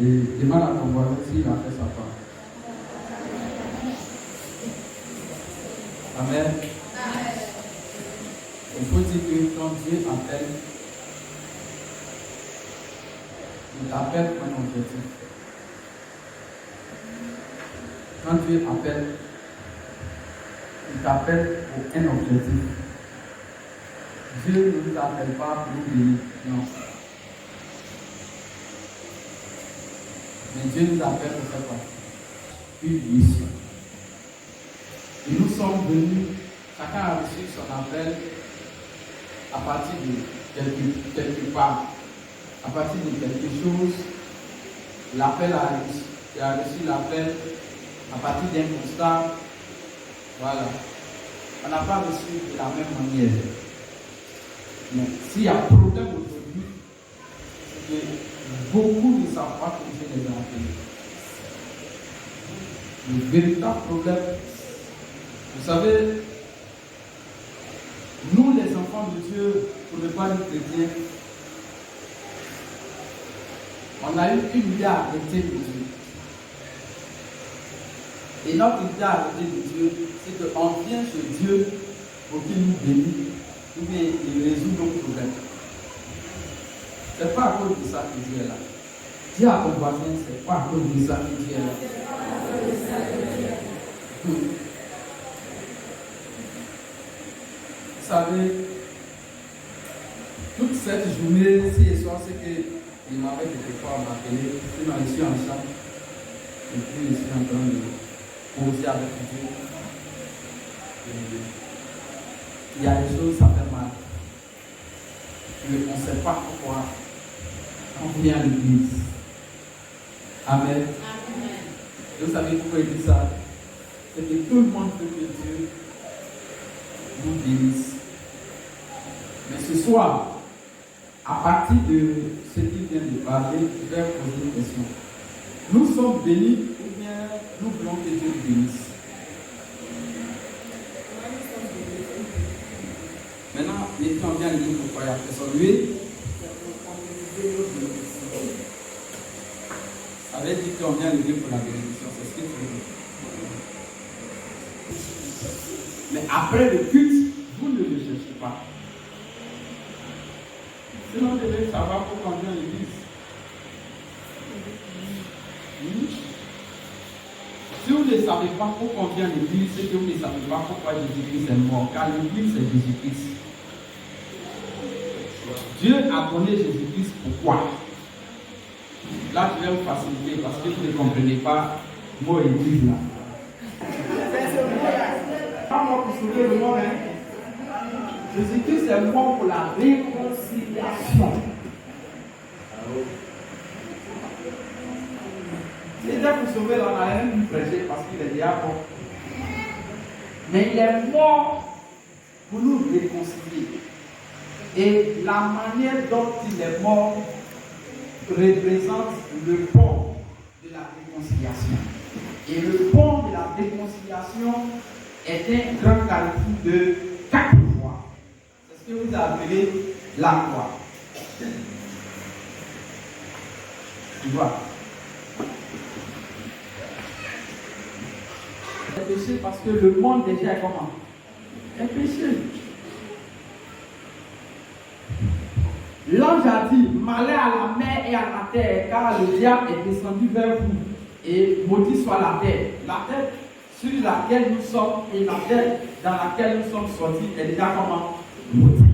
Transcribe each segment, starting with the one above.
Et demande à ton voisin s'il a fait sa part. Amen. Il faut dire que quand Dieu appelle, il t'appelle pour un objectif. Quand Dieu appelle, il t'appelle pour un objectif. Dieu ne nous appelle pas pour nous bénir, non. Mais Dieu nous appelle pour faire quoi? Une mission. Et nous sommes venus, chacun a reçu son appel à partir de quelque part, à partir de quelque chose. L'appel a reçu l'appel à partir d'un constat. Voilà. On n'a pas reçu de la même manière. Mais s'il y a un problème aujourd'hui, c'est que beaucoup ne savent pas que Dieu les a appelés. Le véritable problème, vous savez, nous les enfants de Dieu, pour ne pas être chrétiens, on a eu une idée arrêtée de Dieu. Et notre idée arrêtée de Dieu, c'est qu'on vient chez Dieu pour qu'il nous bénisse, ou bien il résout nos problèmes. Ce n'est pas à cause de ça que Dieu est là. Dis à ton voisin, ce n'est pas à cause de ça que Dieu est là. Vous savez, toute cette journée, ci et soir, c'est qu'il m'avait quelquefois m'appeler, il m'a reçu en chambre, et puis je suis en train de causer avec Dieu. Il y a des choses, ça fait mal. Mais on ne sait pas pourquoi on vient à l'église. Amen. Amen. Vous savez pourquoi il dit ça? C'est que tout le monde veut que Dieu nous bénisse. Mais ce soir, à partir de ce qu'il vient de parler, je vais poser une question. Nous sommes bénis ou bien nous voulons que Dieu nous bénisse? Maintenant, mettons bien le livre pour croire. Personne lui. Ça veut dire qu'on vient le livre pour la bénédiction. C'est ce qu'il faut dire. Mais après le culte, vous ne le cherchez pas. Sinon, vous devez savoir pourquoi on vient à l'église. Si vous ne savez pas pourquoi on vient à l'église, c'est que vous ne savez pas pourquoi Jésus-Christ est mort. Car l'église, c'est Jésus-Christ. Dieu a donné Jésus-Christ pourquoi? Là, je vais vous faciliter parce que vous ne comprenez pas le mot église là. Pas mort pour sauver le monde, hein. Jésus-Christ est mort pour la réconciliation. Il était pour sauver, on n'a rien pu prêcher parce qu'il est déjà mort. Mais il est mort pour nous réconcilier. Et la manière dont il est mort représente le pont de la réconciliation. Et le pont de la réconciliation est un grand calcul de 4 voies. C'est ce que vous appelez la croix. Tu vois? C'est péché parce que le monde déjà est comment? Est péché. L'ange a dit, malheur à la mer et à la terre, car le diable est descendu vers vous, et maudit soit la terre sur laquelle nous sommes, et la terre dans laquelle nous sommes sortis, est déjà comment? Maudite.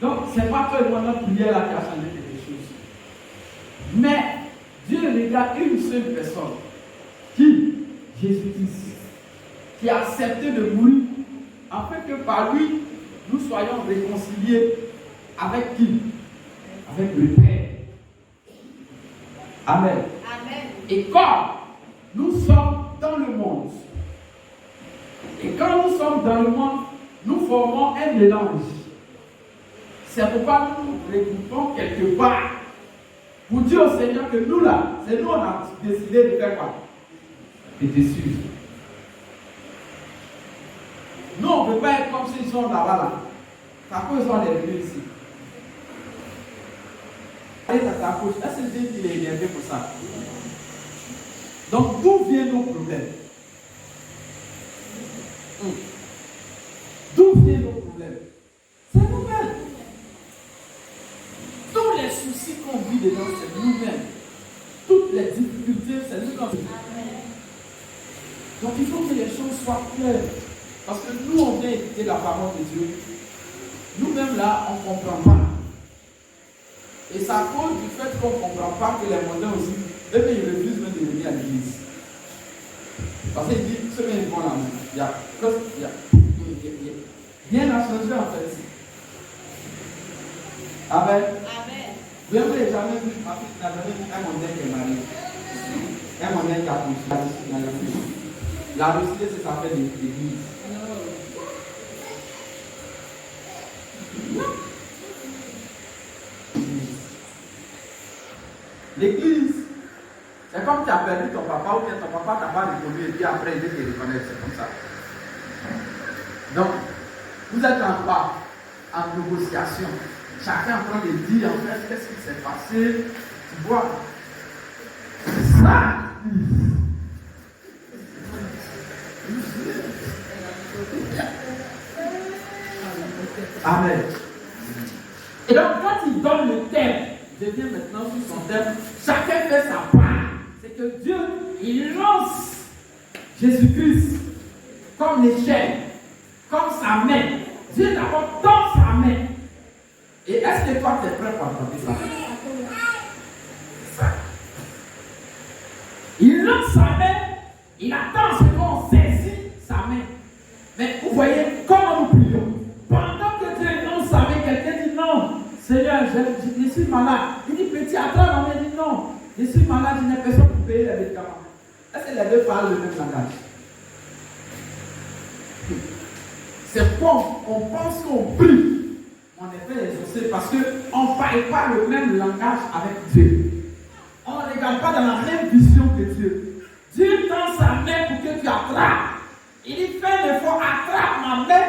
Donc, ce n'est pas toi et moi notre prière là qui a changé quelque chose. Mais, Dieu regarde une seule personne, qui? Jésus-Christ, qui a accepté de mourir, afin que par lui, nous soyons réconciliés. Avec qui? Avec le Père. Amen. Amen. Et quand nous sommes dans le monde, et quand nous sommes dans le monde, nous formons un mélange. C'est pourquoi nous regroupons quelque part pour dire au Seigneur que nous là, c'est nous on a décidé de faire quoi? De te suivre. Nous on ne peut pas être comme s'ils sont là-bas là. À quoi ils sont venus ici? Allez dans ta poche. Est-ce que Dieu il est énervé pour ça? Donc, d'où viennent nos problèmes? D'où viennent nos problèmes? C'est nous-mêmes. Tous les soucis qu'on vit dedans, c'est nous-mêmes. Toutes les difficultés, c'est nous-mêmes. Donc, il faut que les choses soient claires. Parce que nous, on vient écouter la parole de Dieu. Nous-mêmes, là, on ne comprend pas. Et c'est à cause du fait qu'on ne comprend pas que les mondains aussi, eux, ils refusent même de venir à l'église. Parce qu'ils disent, ceux qui vont là, il y a rien à changer en fait. Amen. Vous n'avez jamais vu un mondain qui est marié. Un mondain qui a couché. La Russie, c'est ça fait l'église. L'église, c'est comme tu as perdu ton papa ou bien ton papa t'a pas reconnu et puis après il veut te reconnaître, c'est comme ça. Donc, vous êtes en quoi? En négociation. Chacun en train de dire en fait qu'est-ce qui s'est passé. Tu vois? Ça! Amen. Et donc, quand il donne le thème, je viens maintenant sur son thème, chacun fait sa part. C'est que Dieu, il lance Jésus-Christ comme l'échelle, comme sa main. Dieu d'abord tend sa main. Et est-ce que toi, tu es prêt pour attraper ça? Il lance sa main, il attend ce qu'on saisit sa main. Mais vous voyez comment nous prions. Pendant que Dieu lance sa main, quelqu'un dit non. Seigneur, je suis malade. Il dit, petit, attrape ma main. Il dit, non, je suis malade, je n'ai personne pour payer les médicaments. Est-ce que les deux parlent le même langage? C'est quoi? On pense qu'on prie. On est fait exaucer parce qu'on ne parle pas le même langage avec Dieu. On ne regarde pas dans la même vision que Dieu. Dieu tend sa main pour que tu attrapes. Il dit, fais l'effort, attrape ma main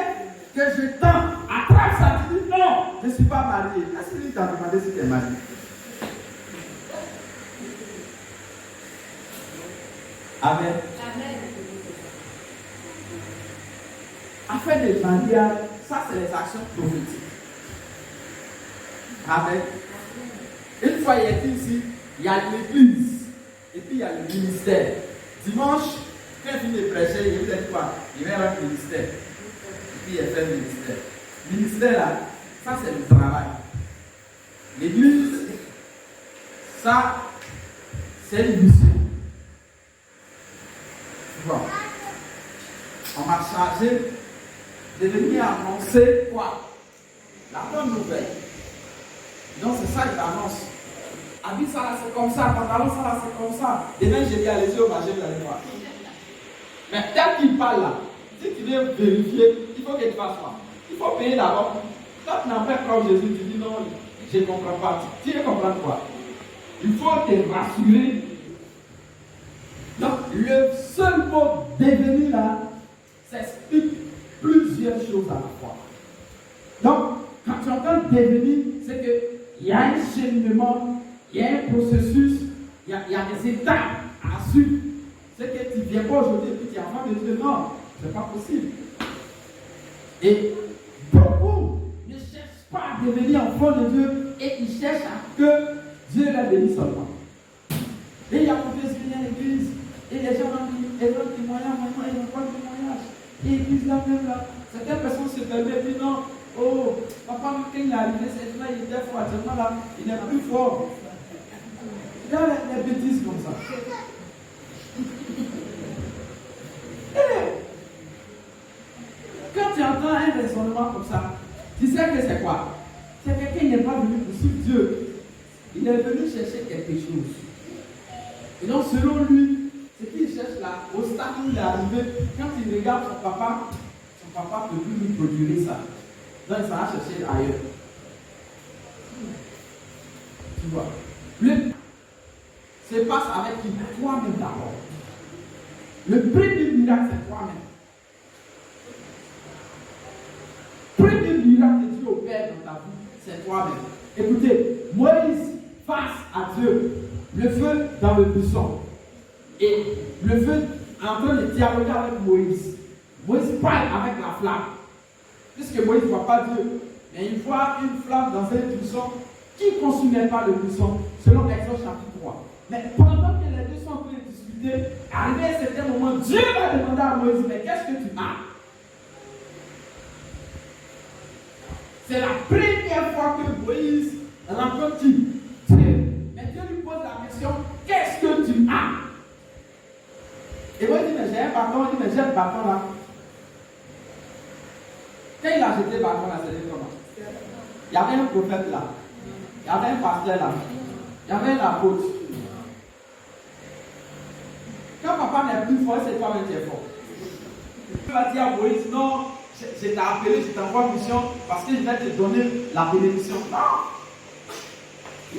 que je tends. Attrape ça, tu dis non, je ne suis pas marié. Est-ce qu'il t'a demandé si tu es marié? Amen. Afin de mariage, ça c'est les actions prophétiques. Amen. Une fois il est ici, il y a l'église et puis il y a le ministère. Dimanche, quand il finit de prêcher, il dit quoi? Il va avoir le ministère. Et puis il fait le ministère. Le ministère là, ça c'est le travail. L'église, ça c'est une mission. Tu vois? On m'a chargé de venir annoncer quoi? La bonne nouvelle. Donc c'est ça qu'il annonce. Habite ça là c'est comme ça, pantalon ça là c'est comme ça. Demain je dis allez-y au marché, vous allez voir. Mais tel qu'il parle là, si tu viens vérifier, il faut que tu fasses quoi? Il faut payer d'abord. Quand tu n'as pas comme Jésus, tu dis non, je ne comprends pas. Tu veux comprendre quoi? Il faut te rassurer. Donc le seul mot devenir là, ça explique plusieurs choses à la fois. Donc, quand tu entends devenir, c'est qu'il y a un cheminement, il y a un processus, il y a des étapes à suivre. C'est que tu ne viens pas aujourd'hui et puis tu es enfant de Dieu. Non, ce n'est pas possible. Et beaucoup ne cherchent pas à devenir enfant de Dieu et ils cherchent à que Dieu les bénisse seulement. Et il y a beaucoup de venir à l'église et les gens ont dit, ils ont témoignage, maintenant ils n'ont pas de témoignage. Et l'église là même là, certaines personnes se permettent et disent non, oh, papa, quand il est arrivé, cette là, il était fort, actuellement là, il est plus fort. Il y a des bêtises comme ça. Quand tu entends un raisonnement comme ça, tu sais que c'est quoi? C'est quelqu'un qui n'est pas venu pour suivre Dieu. Il est venu chercher quelque chose. Et donc, selon lui, ce qu'il cherche là, au stade où il est arrivé, quand il regarde son papa ne peut plus lui produire ça. Donc, il va chercher ailleurs. Tu vois? Le se passe avec toi-même d'abord. Le premier miracle, c'est toi-même. Premier miracle que Dieu opère dans ta vie, c'est toi-même. Écoutez, Moïse, face Dieu. Le feu dans le buisson. Et le feu est en train de dialoguer avec Moïse. Moïse parle avec la flamme. Puisque Moïse ne voit pas Dieu. Mais il voit une flamme dans un buisson qui ne consumait pas le buisson, selon Exode chapitre 3. Mais pendant que les deux sont en train de discuter, arrivé à un certain moment, Dieu va demander à Moïse, mais qu'est-ce que tu as? C'est la première fois que Moïse rencontre Dieu. Mais Dieu lui pose la question, qu'est-ce que tu as? Et Moïse dit, mais j'ai un bâton. Il dit, mais j'ai un bâton là. Quand il a jeté le bâton là, c'était comment? Il y avait un prophète là. Il y avait un pasteur là. Il y avait un apôtre. Quand papa n'est plus fort, c'est toi-même qui es fort. Tu vas dire à Moïse, non, je t'ai appelé, je t'envoie en mission parce que je vais te donner la bénédiction. Non.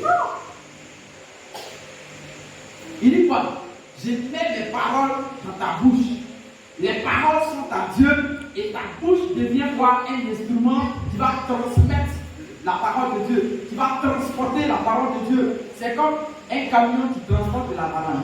Non. Il dit quoi? Je mets mes paroles dans ta bouche. Les paroles sont à Dieu et ta bouche devient quoi? Un instrument qui va transmettre la parole de Dieu, qui va transporter la parole de Dieu. C'est comme un camion qui transporte de la banane.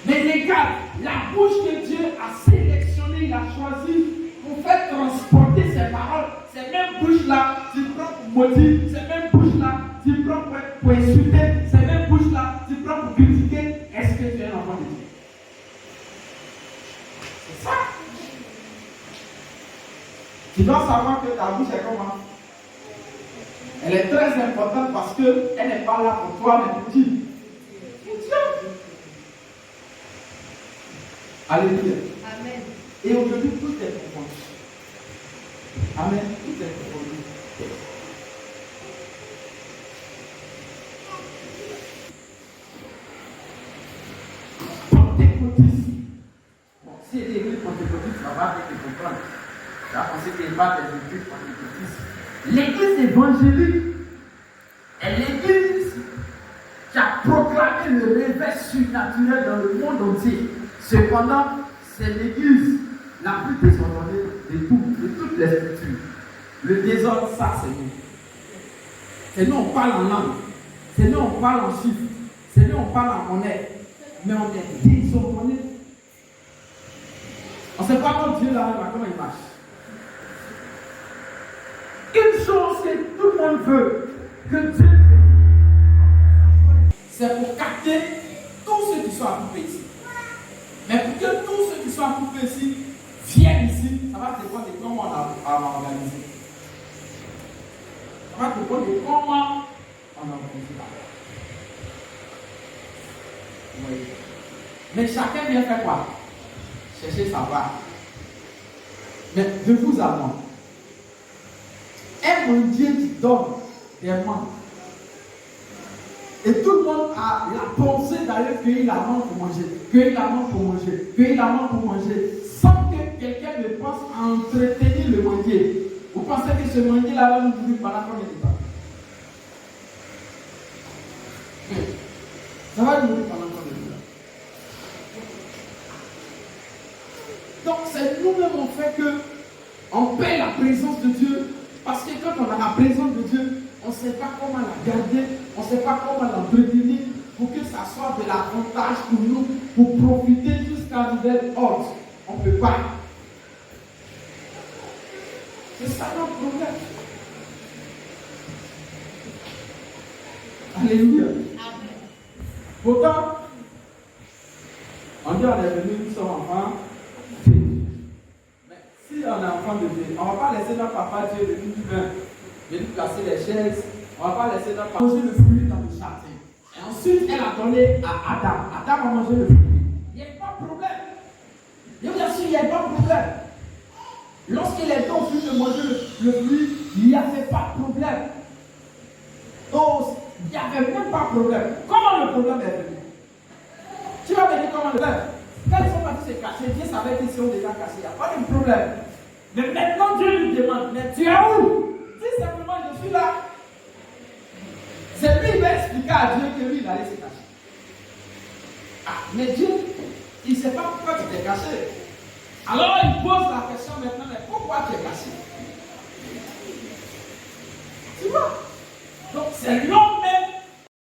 Mais regarde, la bouche que Dieu a sélectionnée, il a choisi pour faire transporter ses paroles. Ces mêmes bouches-là, tu prends pour maudire. Ces mêmes bouches-là, tu prends pour insulter. Ces mêmes bouches-là, tu prends pour critiquer. Est-ce que tu es un enfant de Dieu? C'est ça. Tu dois savoir que ta bouche est comment? Elle est très importante parce qu'elle n'est pas là pour toi, mais pour qui? Pour Dieu. Alléluia. Amen. Et aujourd'hui, tout est pour moi. Amen. Tout est pour nous. Pentecôtiste. Bon, si il y a des églises pentecôtistes, tu vas pas avec les comprendre. Tu vas penser qu'il n'y a pas des églises pentecôtistes. L'église évangélique est l'église qui a proclamé le réveil surnaturel dans le monde entier. Cependant, c'est l'église la plus désordonnée de toutes les structures. Le désordre, ça, c'est nous. C'est nous, on parle en langue. C'est nous, on parle en chiffres. C'est nous, on parle en monnaie. Mais on est désordonné. On ne sait pas comment Dieu là, comment il marche. Une chose que tout le monde veut, que Dieu fait, c'est pour capter tous ceux qui sont occupés ici. Mais pour que tous ceux qui sont occupés ici viennent ici, ça va dépendre de comment on a organisé. Ça va dépendre de comment on a organisé. Oui. Mais chacun vient faire quoi? Chercher savoir. Mais de vous à moi, un bon Dieu qui donne des manques. Et tout le monde a la pensée d'aller cueillir la mangue pour manger, cueillir la mangue pour manger, cueillir la mangue pour manger, sans que quelqu'un ne pense à entretenir le manguier. Vous pensez que ce manguier-là va nous nourrir pendant combien de temps? Ça va nous nourrir pendant combien de temps? Donc c'est nous-mêmes on fait que on paie la présence de Dieu. Parce que quand on a la présence de Dieu, on ne sait pas comment la garder, on ne sait pas comment l'entretenir pour que ça soit de l'avantage pour nous, pour profiter jusqu'à un nouvel ordre. On ne peut pas. C'est ça notre problème. Alléluia. Pourtant, on dit on est venu, nous sommes enfants. Si on est enfant de Dieu, on ne va pas laisser notre papa Dieu venir placer les chaises. On ne va pas laisser notre papa manger le fruit dans le jardin. Et ensuite, elle a donné à Adam. Adam a mangé le fruit. Il n'y a pas de problème. Je vous assure, il n'y a pas de problème. Lorsqu'il est donc venu de manger le fruit, il n'y avait pas de problème. Donc, il n'y avait même pas de problème. Comment le problème est venu? Tu vas me dire comment le problème? Quand ils sont partis se cacher, Dieu savait qu'ils sont déjà cachés, il n'y a pas de problème. Mais maintenant, Dieu lui demande, mais tu es où? Dis simplement, je suis là. C'est lui qui va expliquer à Dieu que lui, il allait se cacher. Ah, mais Dieu, il ne sait pas pourquoi tu t'es caché. Alors, il pose la question maintenant, mais pourquoi tu es caché? Tu vois? Donc, c'est l'homme